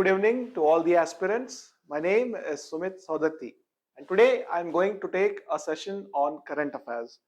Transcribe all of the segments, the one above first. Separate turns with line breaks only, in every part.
good evening to all the aspirants. My name is Sumeet S, and today I am going to take a session on current affairs.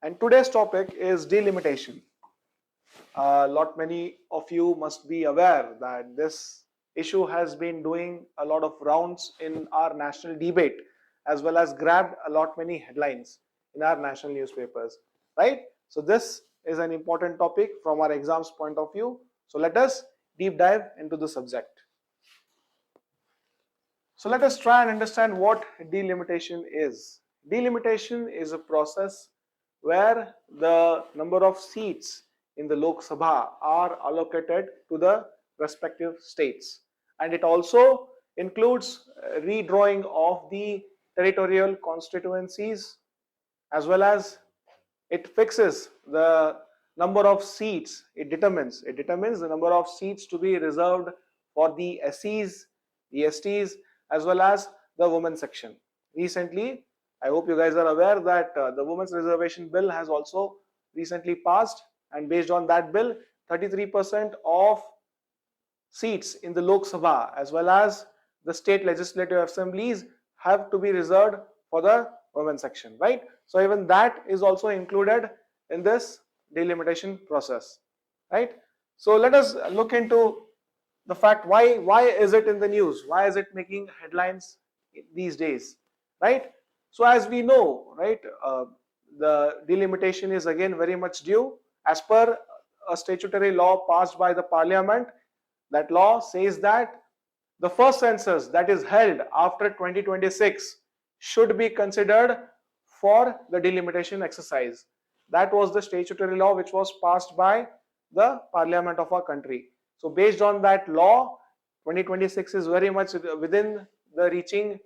And today's topic is delimitation. Many of you must be aware that this issue has been doing a lot of rounds in our national debate, as well as grabbed many headlines in our national newspapers, right? So this is an important topic from our exams point of view. So let us deep dive into the subject. So let us try and understand what delimitation is. Delimitation is a process where the number of seats in the Lok Sabha are allocated to the respective states, and it also includes redrawing of the territorial constituencies, as well as it fixes the number of seats. It determines the number of seats to be reserved for the SCs, the STs, as well as the women section. Recently, I hope you guys are aware that the Women's Reservation Bill has also recently passed, and based on that bill, 33% of seats in the Lok Sabha as well as the state legislative assemblies have to be reserved for the women section, right? So even that is also included in this delimitation process, right? So let us look into the fact why is it in the news, why is it making headlines these days, right? So as we know, right, the delimitation is again very much due as per a statutory law passed by the parliament. That law says that the first census that is held after 2026 should be considered for the delimitation exercise. That was the statutory law which was passed by the parliament of our country. So based on that law, 2026 is very much within the reaching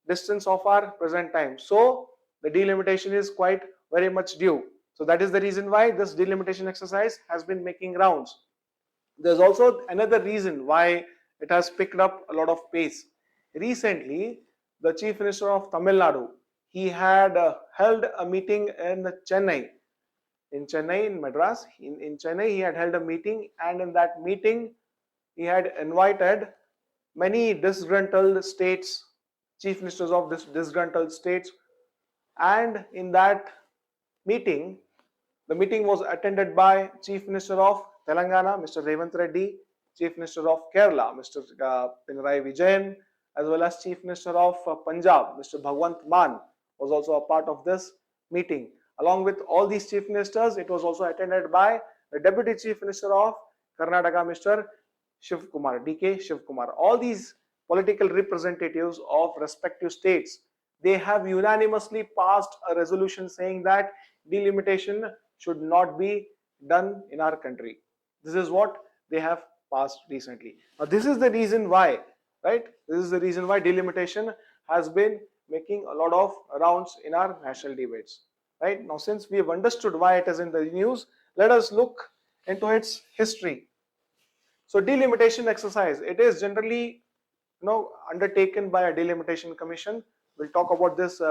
distance of our present time. So the delimitation is quite very much due. So that is the reason why this delimitation exercise has been making rounds. There's also another reason why it has picked up a lot of pace. Recently, the Chief Minister of Tamil Nadu, he had held a meeting in Chennai. In Madras, in Chennai, he had held a meeting, and in that meeting, he had invited many disgruntled states, chief ministers of disgruntled states, and in that meeting, the meeting was attended by Chief Minister of Telangana, Mr. Revanth Reddy, Chief Minister of Kerala, Mr. Pinarayi Vijayan, as well as Chief Minister of Punjab, Mr. Bhagwant Mann, was also a part of this meeting. Along with all these chief ministers, it was also attended by the Deputy Chief Minister of Karnataka, Mr. Shiv Kumar, DK Shiv Kumar. All these political representatives of respective states, they have unanimously passed a resolution saying that delimitation should not be done in our country. This is what they have passed recently. Now, this is the reason why, right? This is the reason why delimitation has been making a lot of rounds in our national debates. Right? Now, since we have understood why it is in the news, let us look into its history. So delimitation exercise, it is generally undertaken by a delimitation commission. We'll talk about this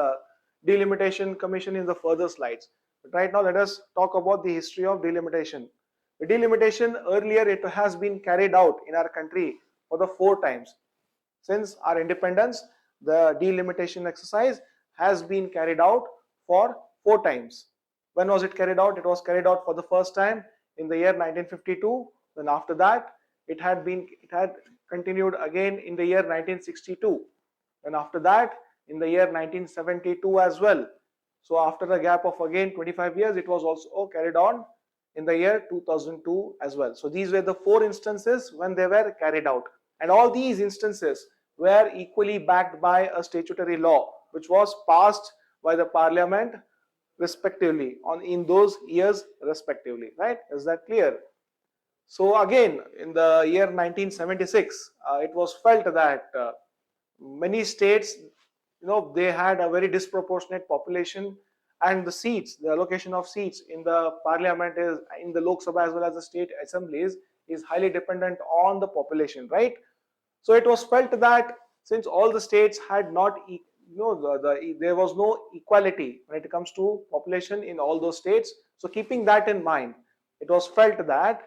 delimitation commission in the further slides. But right now, let us talk about the history of delimitation. The delimitation, earlier it has been carried out in our country for the 4 times. Since our independence, the delimitation exercise has been carried out for 4 times. When was it carried out? It was carried out for the first time in the year 1952. Then after that, it had continued again in the year 1962. And after that, in the year 1972 as well. So after a gap of again 25 years, it was also carried on in the year 2002 as well. So these were the 4 instances when they were carried out. And all these instances were equally backed by a statutory law, which was passed by the parliament respectively in those years respectively, right? Is that clear? So again, in the year 1976, it was felt that many states, they had a very disproportionate population, and the allocation of seats in the parliament is in the Lok Sabha as well as the state assemblies is highly dependent on the population, right? So it was felt that since all the states had not there was no equality when it comes to population in all those states. So keeping that in mind, it was felt that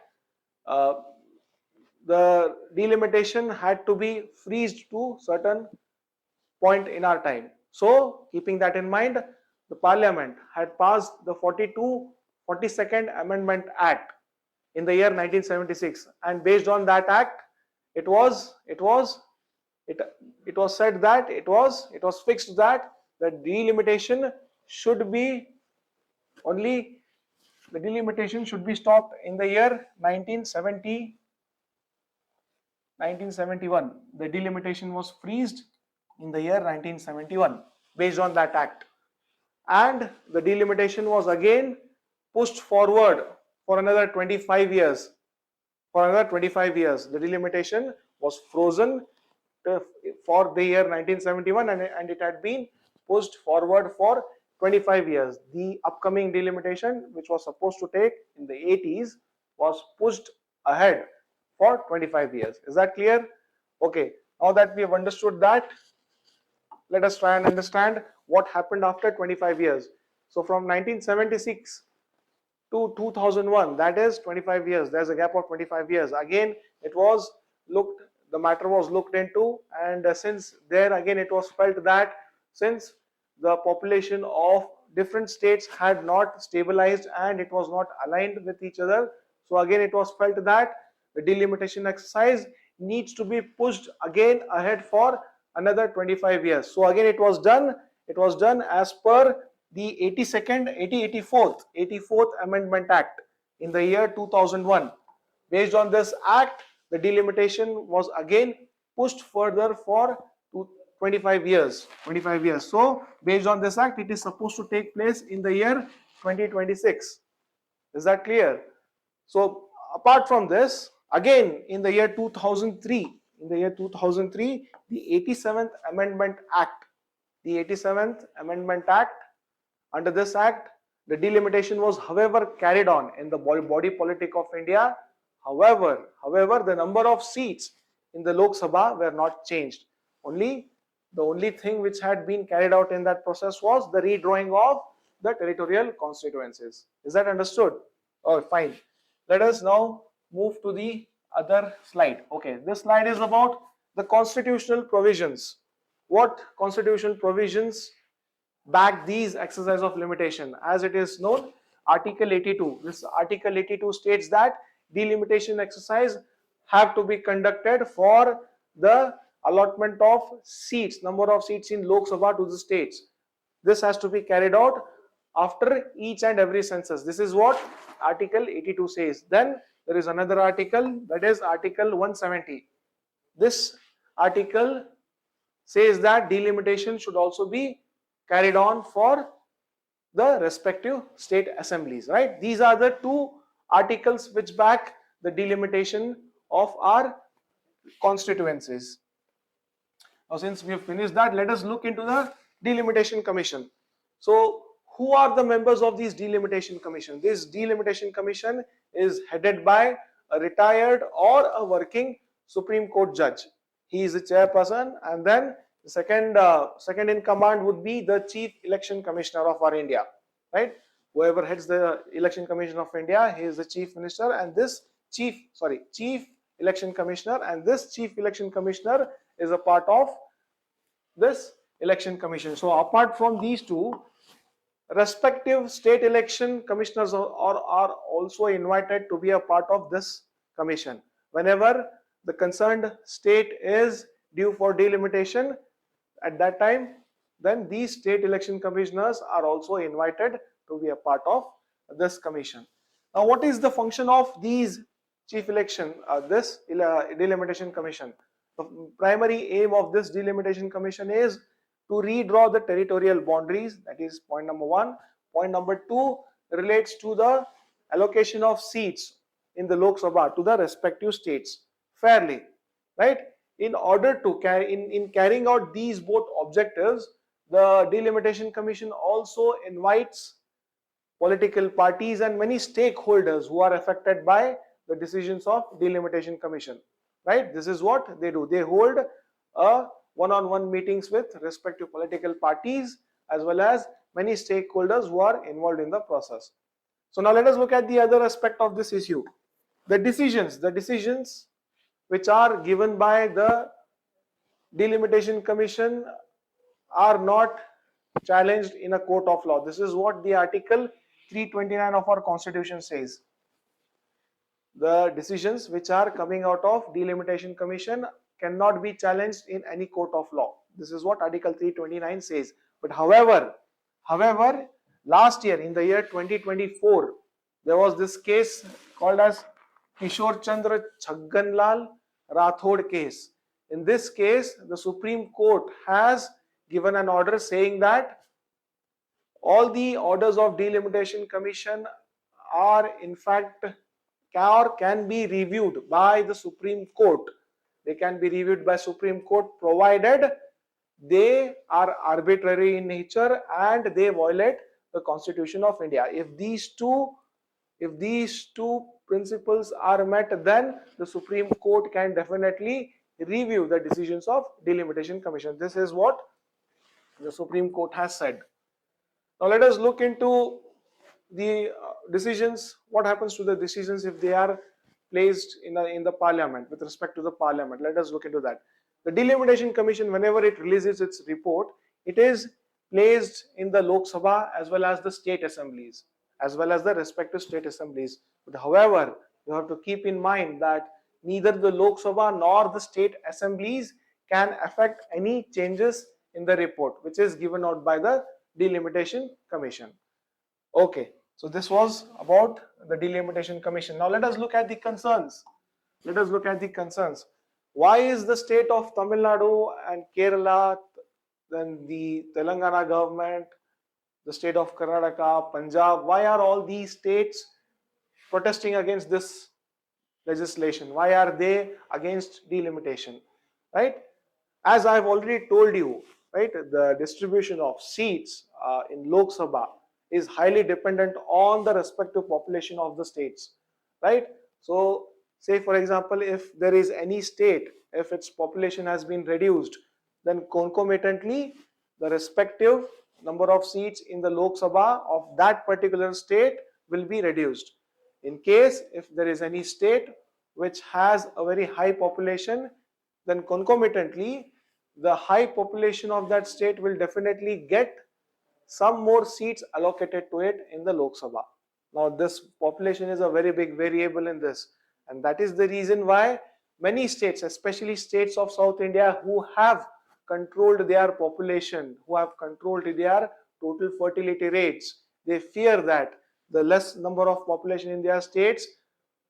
the delimitation had to be freezed to certain point in our time. So keeping that in mind, the Parliament had passed the 42nd Amendment Act in the year 1976, and based on that act, it was said that it was fixed that the delimitation should be only the delimitation should be stopped in the year 1971. The delimitation was freezed in the year 1971 based on that act, and the delimitation was again pushed forward for another 25 years. For another 25 years, the delimitation was frozen for the year 1971, and it had been pushed forward for 25 years. The upcoming delimitation, which was supposed to take in the 80s, was pushed ahead for 25 years. Is that clear? Okay, now that we have understood that, let us try and understand what happened after 25 years. So from 1976 to 2001, that is 25 years. There's a gap of 25 years. Again, the matter was looked into, and since there again it was felt that since the population of different states had not stabilized and it was not aligned with each other, so again it was felt that the delimitation exercise needs to be pushed again ahead for another 25 years. So again it was done as per the 84th Amendment Act in the year 2001. Based on this act, the delimitation was again pushed further for 25 years. So based on this act, it is supposed to take place in the year 2026. Is that clear? So apart from this, again in the year 2003, the 87th Amendment Act, under this act, the delimitation was however carried on in the body politic of India. However, the number of seats in the Lok Sabha were not changed. The only thing which had been carried out in that process was the redrawing of the territorial constituencies. Is that understood? Oh, fine. Let us now move to the other slide. Okay, this slide is about the constitutional provisions. What constitutional provisions back these exercise of limitation? As it is known, Article 82. This Article 82 states that delimitation exercise have to be conducted for the allotment of seats, number of seats in Lok Sabha to the states. This has to be carried out after each and every census. This is what Article 82 says. Then there is another article, that is Article 170. This article says that delimitation should also be carried on for the respective state assemblies, right? These are the two articles which back the delimitation of our constituencies. Now, since we have finished that, let us look into the Delimitation Commission. So, who are the members of this Delimitation Commission? This Delimitation Commission is headed by a retired or a working Supreme Court judge. He is the chairperson, and then the second in command would be the Chief Election Commissioner of our India, right? Whoever heads the Election Commission of India, he is the Chief Minister, and this Chief Election Commissioner, and this Chief Election Commissioner is a part of this Election Commission. So apart from these two, respective state election commissioners are also invited to be a part of this commission. Whenever the concerned state is due for delimitation, at that time, then these state election commissioners are also invited to be a part of this commission. Now, what is the function of these chief election, this delimitation commission? The primary aim of this delimitation commission is to redraw the territorial boundaries. That is point number one. Point number two relates to the allocation of seats in the Lok Sabha to the respective states fairly, right? In order to carrying out these both objectives, the Delimitation Commission also invites political parties and many stakeholders who are affected by the decisions of Delimitation Commission, right? This is what they do. They hold one-on-one meetings with respective political parties as well as many stakeholders who are involved in the process. So now let us look at the other aspect of this issue. The decisions which are given by the Delimitation Commission are not challenged in a court of law. This is what the Article 329 of our Constitution says. The decisions which are coming out of Delimitation Commission cannot be challenged in any court of law. This is what Article 329 says. But however, last year in the year 2024, there was this case called as Kishore Chandra Chagganlal Rathod case. In this case, the Supreme Court has given an order saying that all the orders of Delimitation Commission are in fact or can be reviewed by the Supreme Court. They can be reviewed by Supreme Court provided they are arbitrary in nature and they violate the Constitution of India. If these two principles are met, then the Supreme Court can definitely review the decisions of Delimitation Commission. This is what the Supreme Court has said. Now let us look into the decisions. What happens to the decisions if they are placed in the parliament, with respect to the parliament? Let us look into that. The Delimitation Commission, whenever it releases its report, it is placed in the Lok Sabha as well as the state assemblies, as well as the respective state assemblies. But however, you have to keep in mind that neither the Lok Sabha nor the state assemblies can affect any changes in the report which is given out by the Delimitation Commission. Okay, so this was about the Delimitation Commission. Now let us look at the concerns. Let us look at the concerns. Why is the state of Tamil Nadu and Kerala, then the Telangana government, the state of Karnataka, Punjab, why are all these states protesting against this legislation? Why are they against delimitation? Right? As I have already told you, right, the distribution of seats in Lok Sabha is highly dependent on the respective population of the states, right? So say for example, if there is any state, if its population has been reduced, then concomitantly the respective number of seats in the Lok Sabha of that particular state will be reduced. In case if there is any state which has a very high population, then concomitantly the high population of that state will definitely get some more seats allocated to it in the Lok Sabha. Now this population is a very big variable in this, and that is the reason why many states, especially states of South India who have controlled their population, who have controlled their total fertility rates, they fear that the less number of population in their states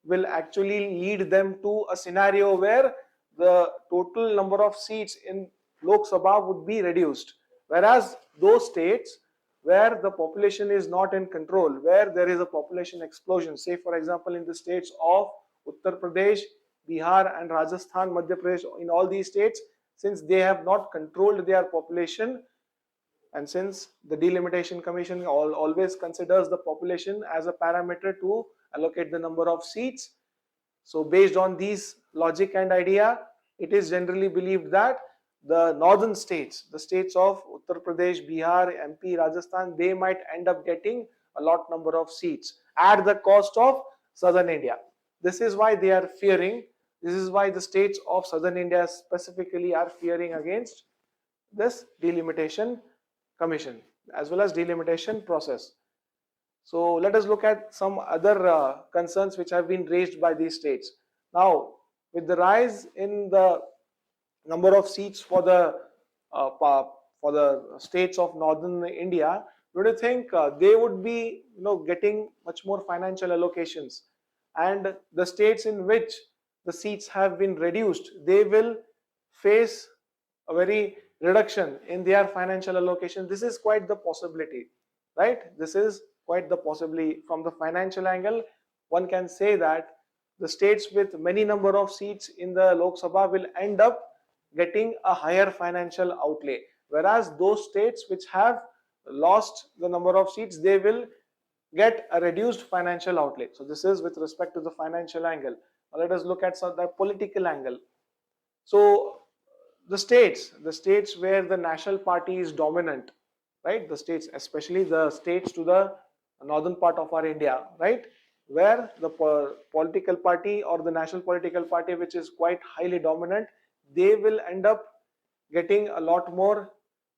will actually lead them to a scenario where the total number of seats in Lok Sabha would be reduced. Whereas those states where the population is not in control, where there is a population explosion, say for example in the states of Uttar Pradesh, Bihar and Rajasthan, Madhya Pradesh, in all these states, since they have not controlled their population, and since the Delimitation Commission always considers the population as a parameter to allocate the number of seats, so based on these logic and idea, it is generally believed that the northern states, the states of Uttar Pradesh, Bihar, MP, Rajasthan, they might end up getting a lot number of seats at the cost of southern India. This is why they are fearing, this is why the states of southern India specifically are fearing against this Delimitation Commission as well as delimitation process. So let us look at some other concerns which have been raised by these states. Now, with the rise in the number of seats for the states of northern India, do you think they would be getting much more financial allocations? And the states in which the seats have been reduced, they will face a very reduction in their financial allocation. This is quite the possibility, right? This is quite the possibility. From the financial angle, one can say that the states with many number of seats in the Lok Sabha will end up getting a higher financial outlay, whereas those states which have lost the number of seats, they will get a reduced financial outlay. So this is with respect to the financial angle. Now let us look at the political angle. So the states where the national party is dominant, right? The states, especially the states to the northern part of our India, right? where the political party or the national political party which is quite highly dominant, they will end up getting a lot more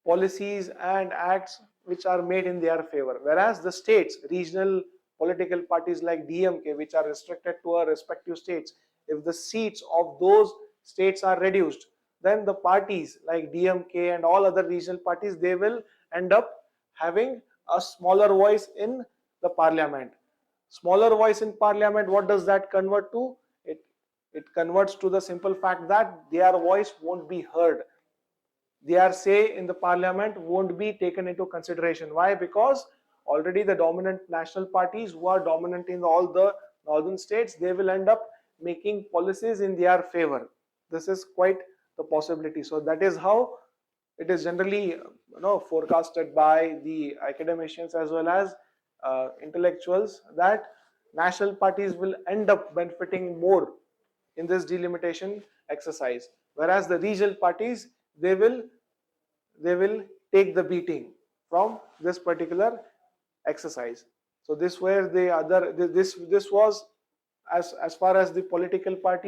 policies and acts which are made in their favor, whereas the states, regional political parties like DMK, which are restricted to a respective states, if the seats of those states are reduced, then the parties like DMK and all other regional parties, they will end up having a smaller voice in the parliament. Smaller voice in parliament, what does that convert to? It converts to the simple fact that their voice won't be heard. Their say in the parliament won't be taken into consideration. Why? Because already the dominant national parties who are dominant in all the northern states, they will end up making policies in their favor. This is quite the possibility. So that is how it is generally forecasted by the academicians as well as intellectuals, that national parties will end up benefiting more in this delimitation exercise, whereas the regional parties, they will take the beating from this particular exercise. So this were the other, this was as far as the political part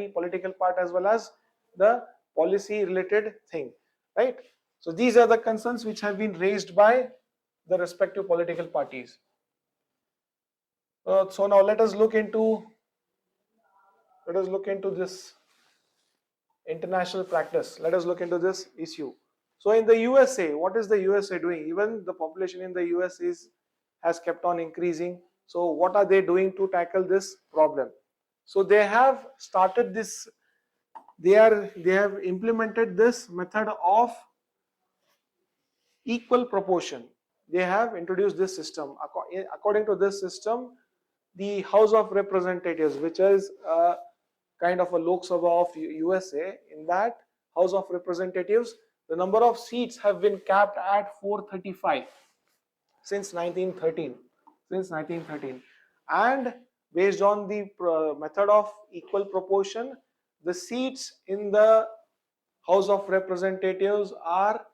as well as the policy related thing, right? So these are the concerns which have been raised by the respective political parties. So now let us look into this international practice. Let us look into this issue. So in the USA, what is the USA doing? Even the population in the US has kept on increasing. So what are they doing to tackle this problem? So they have started this, they have implemented this method of equal proportion. They have introduced this system. According to this system, the House of Representatives, which is a kind of a Lok Sabha of USA, in that House of Representatives, the number of seats have been capped at 435 since 1913. And based on the method of equal proportion, the seats in the House of Representatives are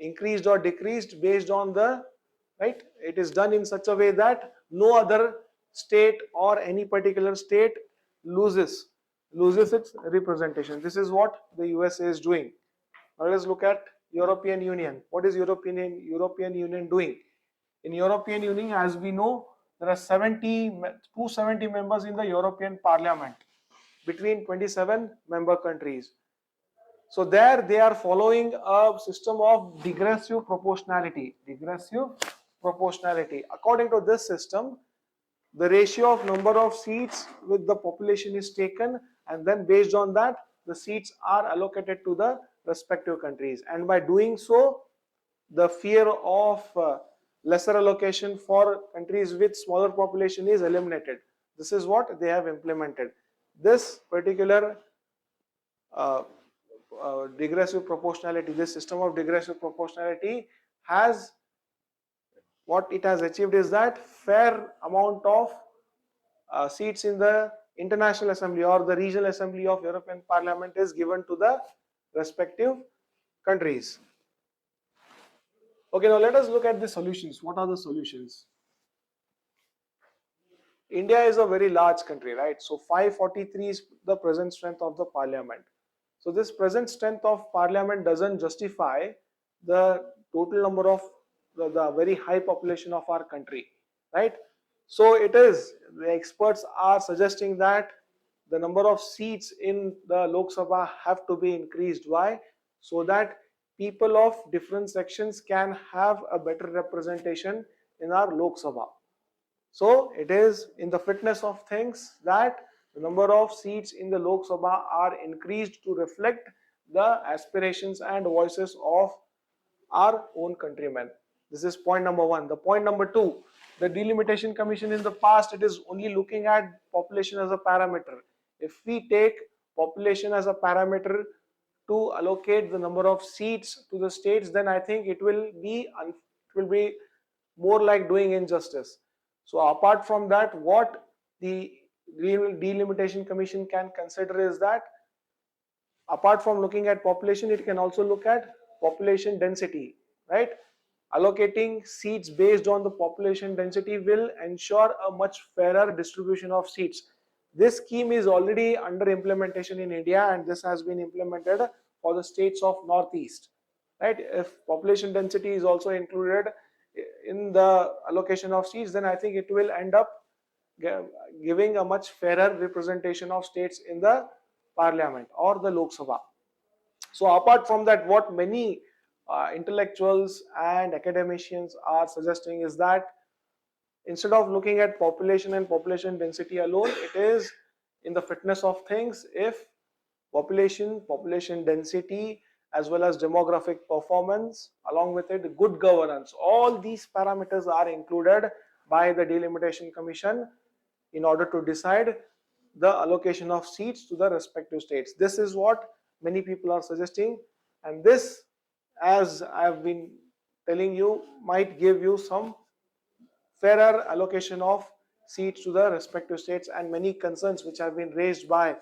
increased or decreased based on the, right, it is done in such a way that no other state or any particular state loses its representation. This is what the USA is doing. Now let us look at European Union. What is European Union doing? In European Union, as we know, there are 270 members in the European Parliament between 27 member countries. So there they are following a system of digressive proportionality. According to this system, the ratio of number of seats with the population is taken, and then based on that, the seats are allocated to the respective countries. And by doing so, the fear of lesser allocation for countries with smaller population is eliminated. This is what they have implemented. This particular digressive proportionality, this system of digressive proportionality has, what it has achieved is that fair amount of seats in the International Assembly or the Regional Assembly of European Parliament is given to the respective countries. Okay, now let us look at the solutions. What are the solutions? India is a very large country, right? So 543 is the present strength of the parliament. So this present strength of parliament doesn't justify the total number of the very high population of our country, right? So it is, the experts are suggesting that the number of seats in the Lok Sabha have to be increased. Why? So that people of different sections can have a better representation in our Lok Sabha. So it is in the fitness of things that the number of seats in the Lok Sabha are increased to reflect the aspirations and voices of our own countrymen. This is point number one. The point number two, the Delimitation Commission in the past, it is only looking at population as a parameter. If we take population as a parameter to allocate the number of seats to the states, then I think it will be more like doing injustice. So apart from that, what the Delimitation Commission can consider is that apart from looking at population, it can also look at population density, right? allocating seats based on the population density will ensure a much fairer distribution of seats. This scheme is already under implementation in India, and this has been implemented for the states of Northeast. Right? If population density is also included in the allocation of seats, then I think it will end up giving a much fairer representation of states in the parliament or the Lok Sabha. So apart from that, what many intellectuals and academicians are suggesting is that instead of looking at population and population density alone, it is in the fitness of things if population density, as well as demographic performance, along with it good governance, all these parameters are included by the Delimitation Commission in order to decide the allocation of seats to the respective states. This is what many people are suggesting, and this, as I've been telling you, might give you some fairer allocation of seats to the respective states, and many concerns which have been raised by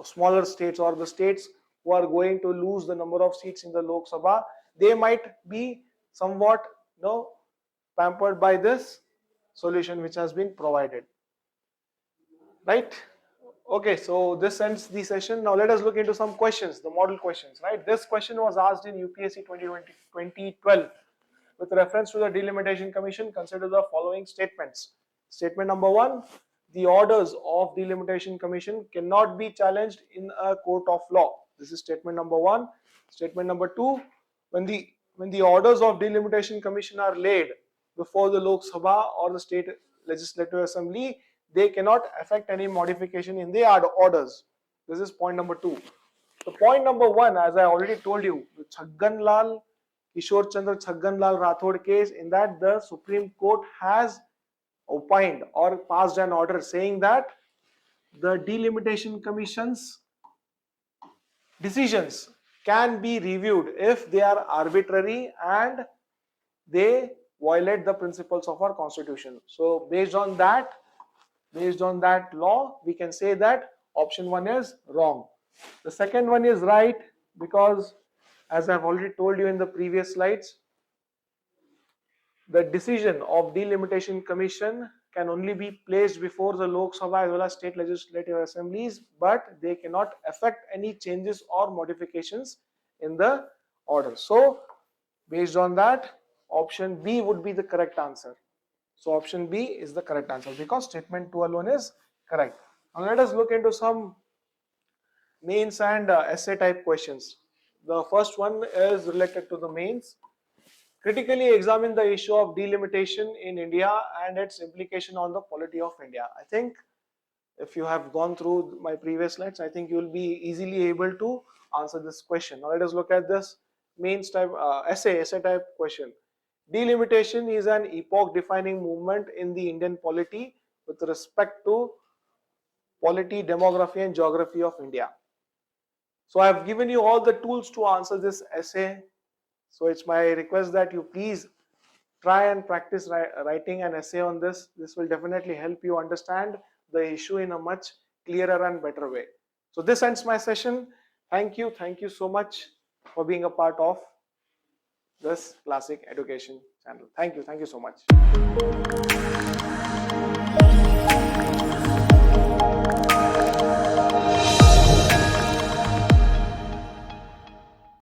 smaller states or the states who are going to lose the number of seats in the Lok Sabha, they might be somewhat pampered by this solution which has been provided. Right? Okay, so this ends the session. Now let us look into some questions, the model questions. Right? This question was asked in UPSC 2012 with reference to the Delimitation Commission. Consider the following statements. Statement number 1, the orders of Delimitation Commission cannot be challenged in a court of law. This is statement number 1. Statement number 2, when the orders of Delimitation Commission are laid before the Lok Sabha or the State Legislative Assembly, they cannot affect any modification in the orders. This is point number 2. The point number 1, as I already told you, the Kishore Chandra Chhaggan Lal Rathod case, in that the Supreme Court has opined or passed an order saying that the Delimitation Commission's decisions can be reviewed if they are arbitrary and they violate the principles of our constitution. So based on that law, we can say that option 1 is wrong. The second one is right, because as I've already told you in the previous slides, the decision of Delimitation Commission can only be placed before the Lok Sabha as well as state legislative assemblies, but they cannot affect any changes or modifications in the order. So based on that, option B would be the correct answer. So option B is the correct answer because statement 2 alone is correct. Now let us look into some mains and essay type questions. The first one is related to the mains. Critically examine the issue of delimitation in India and its implication on the polity of India. I think if you have gone through my previous slides, I think you will be easily able to answer this question. Now let us look at this mains type essay type question. Delimitation is an epoch-defining movement in the Indian polity with respect to polity, demography and geography of India. So I have given you all the tools to answer this essay. So it's my request that you please try and practice writing an essay on this. This will definitely help you understand the issue in a much clearer and better way. So this ends my session. Thank you so much for being a part of this classic education channel. Thank you so much.